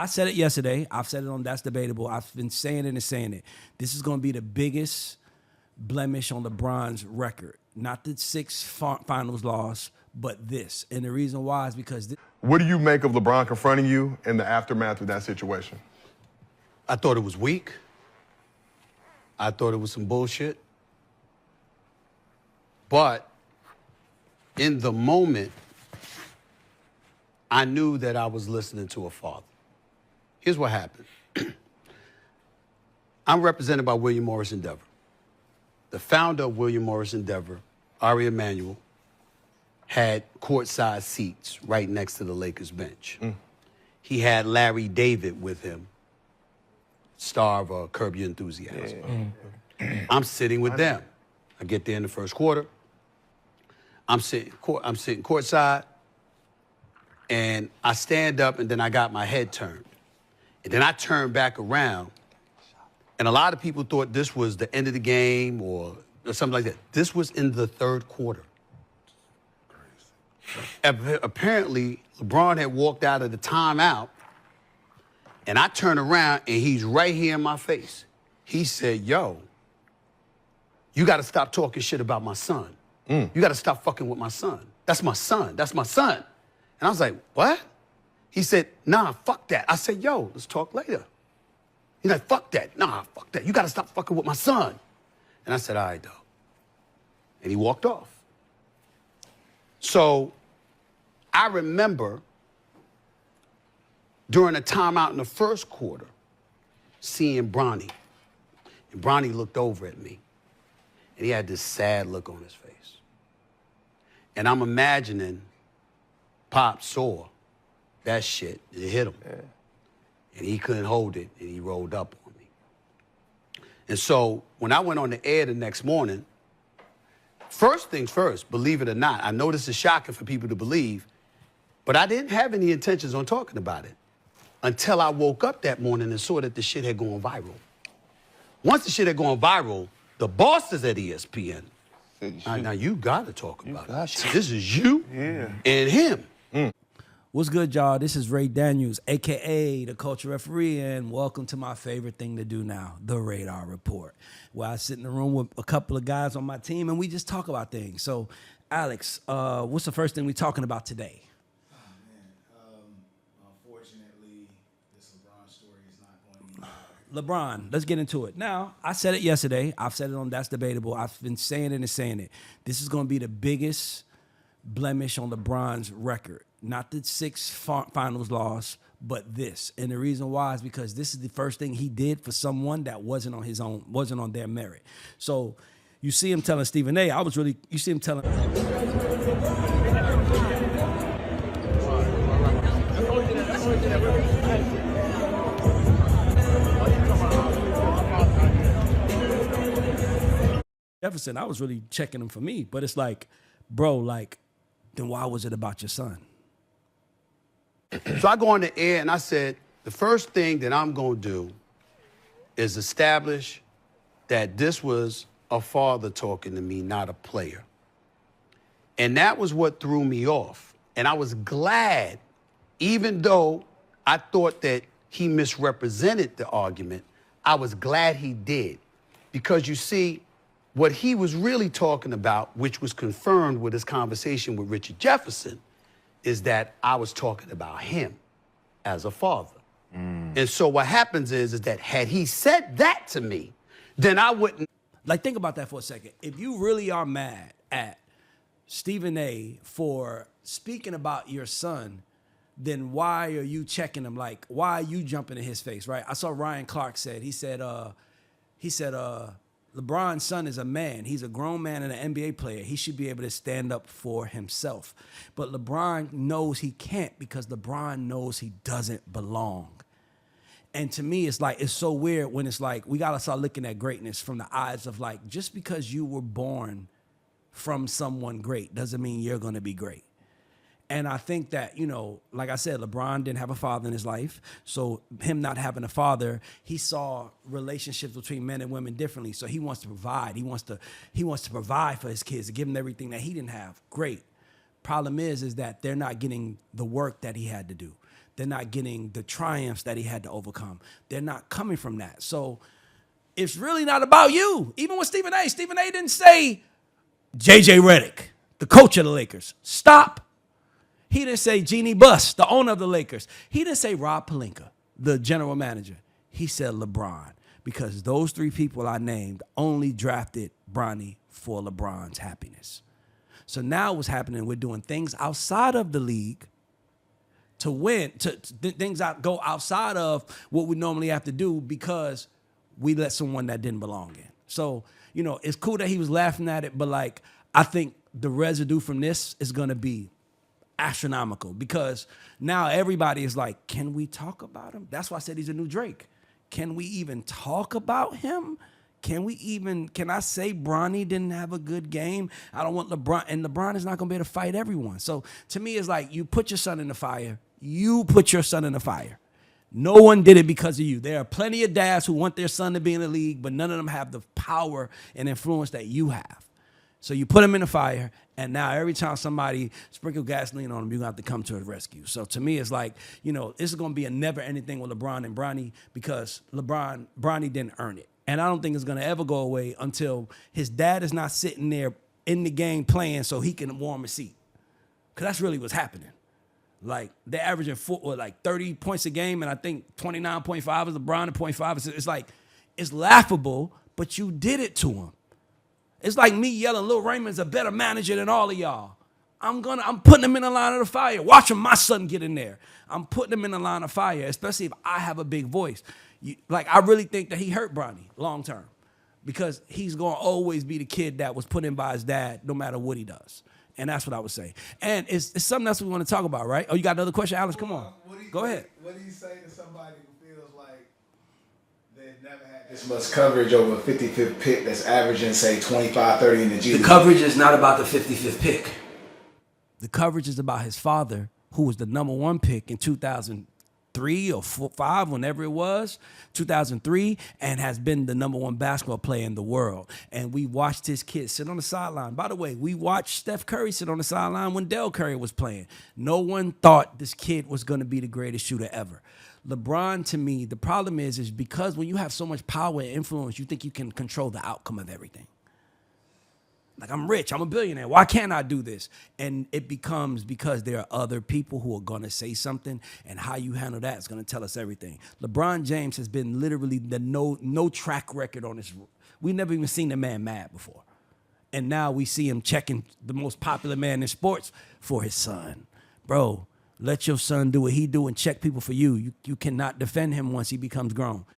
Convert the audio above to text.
I said it yesterday. I've said it on That's Debatable. I've been saying it and saying it. This is going to be the biggest blemish on LeBron's record. Not the 6 finals loss, but this. And the reason why is because... What do you make of LeBron confronting you in the aftermath of that situation? I thought it was weak. I thought it was some bullshit. But in the moment, I knew that I was listening to a father. Here's what happened. I'm represented by William Morris Endeavor. The founder of William Morris Endeavor, Ari Emanuel, had courtside seats right next to the Lakers bench. He had Larry David with him, star of Curb Your Enthusiasm. I'm sitting with them. I get there in the first quarter. I'm sitting courtside, and I stand up, and then I got my head turned. And then I turned back around, and a lot of people thought this was the end of the game or something like that. This was in the third quarter. Apparently, LeBron had walked out of the timeout, and I turn around, and he's right here in my face. He said, yo, you got to stop talking shit about my son. You got to stop fucking with my son. That's my son. That's my son. And I was like, what? He said, nah, fuck that. I said, yo, let's talk later. He's like, fuck that. Nah, fuck that. You got to stop fucking with my son. And I said, all right, dog. And he walked off. So I remember during a timeout in the first quarter, seeing Bronny. And Bronny looked over at me, and he had this sad look on his face. And I'm imagining Pop saw that shit, it hit him. And he couldn't hold it, and he rolled up on me. And so when I went on the air the next morning, first things first, believe it or not, I know this is shocking for people to believe, but I didn't have any intentions on talking about it until I woke up that morning and saw that the shit had gone viral. Once the shit had gone viral, the bosses at ESPN, now you gotta talk about it. This is you and him. What's good, y'all? This is Ray Daniels, a.k.a. the Culture Referee, and welcome to my favorite thing to do now, the Raydar Report, where I sit in the room with a couple of guys on my team, and we just talk about things. So, Alex, what's the first thing we're talking about today? Unfortunately, this LeBron story is not going to be... LeBron, let's get into it. Now, I said it yesterday. I've said it on That's Debatable. I've been saying it and saying it. This is going to be the biggest blemish on LeBron's record. Not the 6 finals loss, but this. And the reason why is because this is the first thing he did for someone that wasn't on his own, wasn't on their merit. So you see him telling Stephen A. You see him telling... Jefferson, I was really checking him for me, but it's like, bro, like, then why was it about your son? So I go on the air and I said, the first thing that I'm going to do is establish that this was a father talking to me, not a player. And that was what threw me off. And I was glad, even though I thought that he misrepresented the argument, I was glad he did. Because you see, what he was really talking about, which was confirmed with his conversation with Richard Jefferson, is that I was talking about him as a father. And so what happens is that had he said that to me, then I wouldn't. Like, think about that for a second. If you really are mad at Stephen A. for speaking about your son, then why are you checking him? Like, why are you jumping in his face, right? I saw Ryan Clark said, he said, LeBron's son is a man. He's a grown man and an NBA player. He should be able to stand up for himself. But LeBron knows he can't because LeBron knows he doesn't belong. And to me, it's like, it's so weird when it's like, we got to start looking at greatness from the eyes of like, just because you were born from someone great doesn't mean you're going to be great. And I think that, you know, like I said, LeBron didn't have a father in his life. So him not having a father, he saw relationships between men and women differently. So he wants to provide. He wants to provide for his kids, to give them everything that he didn't have. Great. Problem is that they're not getting the work that he had to do. They're not getting the triumphs that he had to overcome. They're not coming from that. So it's really not about you. Even with Stephen A. Didn't say J.J. Redick, the coach of the Lakers, stop. He didn't say Jeannie Buss, the owner of the Lakers. He didn't say Rob Pelinka, the general manager. He said LeBron, because those three people I named only drafted Bronny for LeBron's happiness. So now what's happening, we're doing things outside of the league to win, things go outside of what we normally have to do because we let someone that didn't belong in. So, you know, it's cool that he was laughing at it, but like, I think the residue from this is going to be astronomical because now everybody is like, can we talk about him? That's why I said he's a new Drake. Can we even talk about him? Can I say Bronny didn't have a good game? I don't want LeBron, and LeBron is not going to be able to fight everyone. So to me, it's like you put your son in the fire. You put your son in the fire. No one did it because of you. There are plenty of dads who want their son to be in the league, but none of them have the power and influence that you have. So you put him in the fire, and now every time somebody sprinkle gasoline on him, you're going to have to come to his rescue. So to me, it's like, you know, this is going to be a never-ending thing with LeBron and Bronny because Bronny didn't earn it. And I don't think it's going to ever go away until his dad is not sitting there in the game playing so he can warm a seat. Because that's really what's happening. Like, they're averaging 30 points a game, and I think 29.5 is LeBron and 0.5. It's like, it's laughable, but you did it to him. It's like me yelling, Lil Raymond's a better manager than all of y'all. I'm putting him in the line of the fire. Watching my son get in there. I'm putting him in the line of fire, especially if I have a big voice. I really think that he hurt Bronny long term because he's going to always be the kid that was put in by his dad no matter what he does. And that's what I would say. And it's something else we want to talk about, right? Oh, you got another question, Alex? Come on. Go ahead. What do you say to somebody who feels like they've never had this much coverage over a 55th pick that's averaging, say, 25, 30 in the G League? The coverage is not about the 55th pick. The coverage is about his father, who was the number one pick in 2003 or 5, whenever it was, 2003, and has been the number one basketball player in the world. And we watched his kid sit on the sideline. By the way, we watched Steph Curry sit on the sideline when Del Curry was playing. No one thought this kid was going to be the greatest shooter ever. LeBron, to me, the problem is because when you have so much power and influence, you think you can control the outcome of everything. Like, I'm rich, I'm a billionaire. Why can't I do this? And it becomes because there are other people who are going to say something, and how you handle that is going to tell us everything. LeBron James has been literally the no track record on this. We've never even seen the man mad before. And now we see him checking the most popular man in sports for his son. Bro, let your son do what he do and check people for you. You cannot defend him once he becomes grown.